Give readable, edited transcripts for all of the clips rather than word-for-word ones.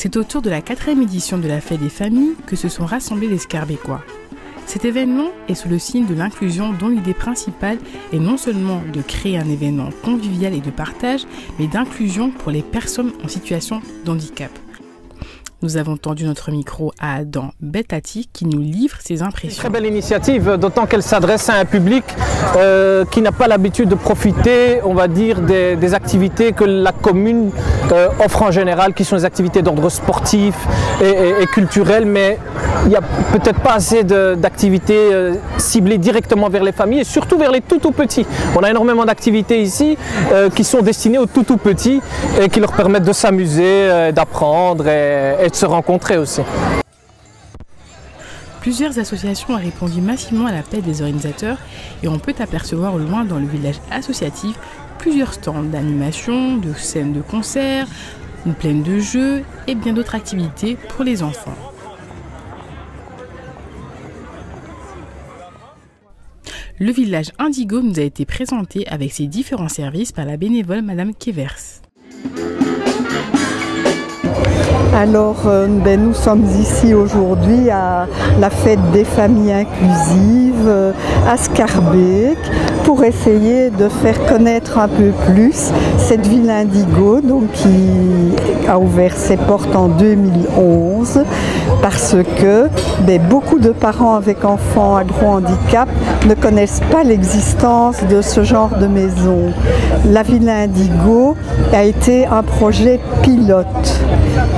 C'est autour de la 4e édition de la Fête des familles que se sont rassemblés les Scarbécois. Cet événement est sous le signe de l'inclusion dont l'idée principale est non seulement de créer un événement convivial et de partage, mais d'inclusion pour les personnes en situation de handicap. Nous avons tendu notre micro à Adam Betati qui nous livre ses impressions. Très belle initiative, d'autant qu'elle s'adresse à un public qui n'a pas l'habitude de profiter, on va dire, des activités que la commune offre en général, qui sont des activités d'ordre sportif et culturel, mais il n'y a peut-être pas assez d'activités ciblées directement vers les familles et surtout vers les tout petits. On a énormément d'activités ici qui sont destinées aux tout petits et qui leur permettent de s'amuser, d'apprendre et de se rencontrer aussi. Plusieurs associations ont répondu massivement à l'appel des organisateurs et on peut apercevoir au loin dans le village associatif plusieurs stands d'animation, de scènes de concert, une plaine de jeux et bien d'autres activités pour les enfants. Le village Indigo nous a été présenté avec ses différents services par la bénévole Madame Kevers. Alors, nous sommes ici aujourd'hui à la fête des familles inclusives à Scarbeck pour essayer de faire connaître un peu plus cette ville Indigo donc, qui a ouvert ses portes en 2011 parce que beaucoup de parents avec enfants à gros handicap ne connaissent pas l'existence de ce genre de maison. La ville Indigo a été un projet pilote.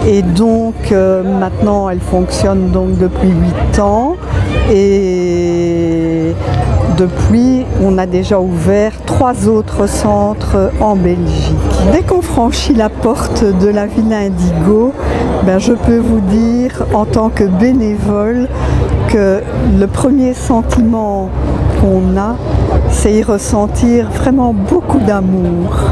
Et donc maintenant elle fonctionne donc depuis 8 ans et depuis on a déjà ouvert 3 autres centres en Belgique. Dès qu'on franchit la porte de la Villa Indigo, je peux vous dire en tant que bénévole que le premier sentiment qu'on a, c'est y ressentir vraiment beaucoup d'amour.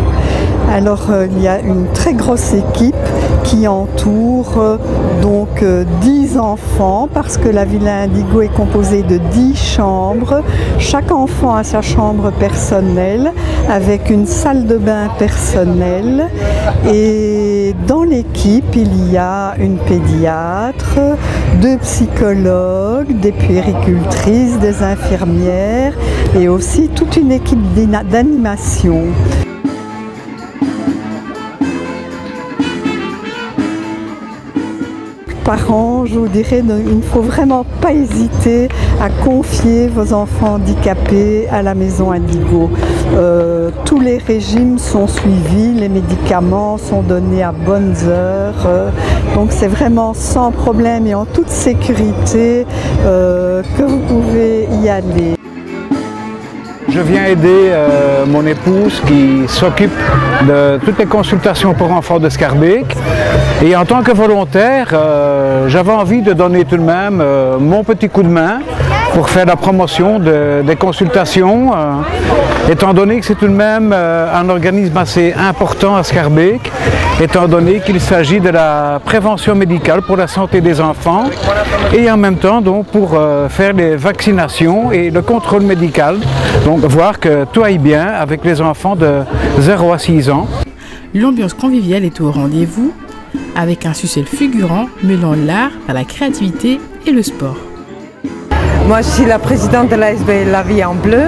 Alors il y a une très grosse équipe qui entoure donc 10 enfants parce que la Villa Indigo est composée de 10 chambres. Chaque enfant a sa chambre personnelle avec une salle de bain personnelle et dans l'équipe il y a une pédiatre, 2 psychologues, des puéricultrices, des infirmières et aussi toute une équipe d'animation. Parents, je vous dirais, il ne faut vraiment pas hésiter à confier vos enfants handicapés à la maison Indigo. Tous les régimes sont suivis, les médicaments sont donnés à bonnes heures, donc c'est vraiment sans problème et en toute sécurité que vous pouvez y aller. Je viens aider mon épouse qui s'occupe de toutes les consultations pour enfants de Scarbeck. Et en tant que volontaire, j'avais envie de donner tout de même mon petit coup de main pour faire la promotion des consultations, étant donné que c'est tout de même un organisme assez important à Scarbeck, étant donné qu'il s'agit de la prévention médicale pour la santé des enfants et en même temps donc, pour faire les vaccinations et le contrôle médical, donc voir que tout aille bien avec les enfants de 0 à 6 ans. L'ambiance conviviale est au rendez-vous avec un succès fulgurant mêlant l'art à la créativité et le sport. Moi, je suis la présidente de l'ASBL La Vie en Bleu.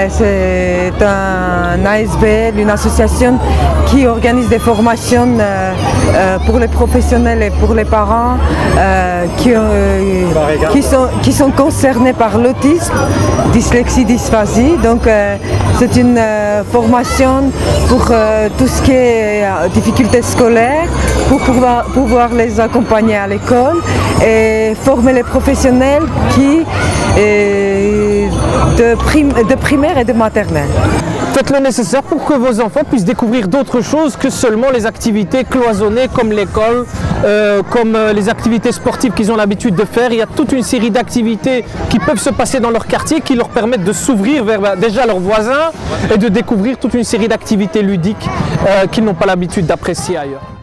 C'est un ASBL, une association qui organise des formations pour les professionnels et pour les parents qui sont concernés par l'autisme, dyslexie, dysphasie. Donc, c'est une formation pour tout ce qui est difficultés scolaires, pour pouvoir les accompagner à l'école et former les professionnels de primaire et de maternelle. Faites le nécessaire pour que vos enfants puissent découvrir d'autres choses que seulement les activités cloisonnées comme l'école, comme les activités sportives qu'ils ont l'habitude de faire. Il y a toute une série d'activités qui peuvent se passer dans leur quartier qui leur permettent de s'ouvrir vers déjà leurs voisins et de découvrir toute une série d'activités ludiques qu'ils n'ont pas l'habitude d'apprécier ailleurs.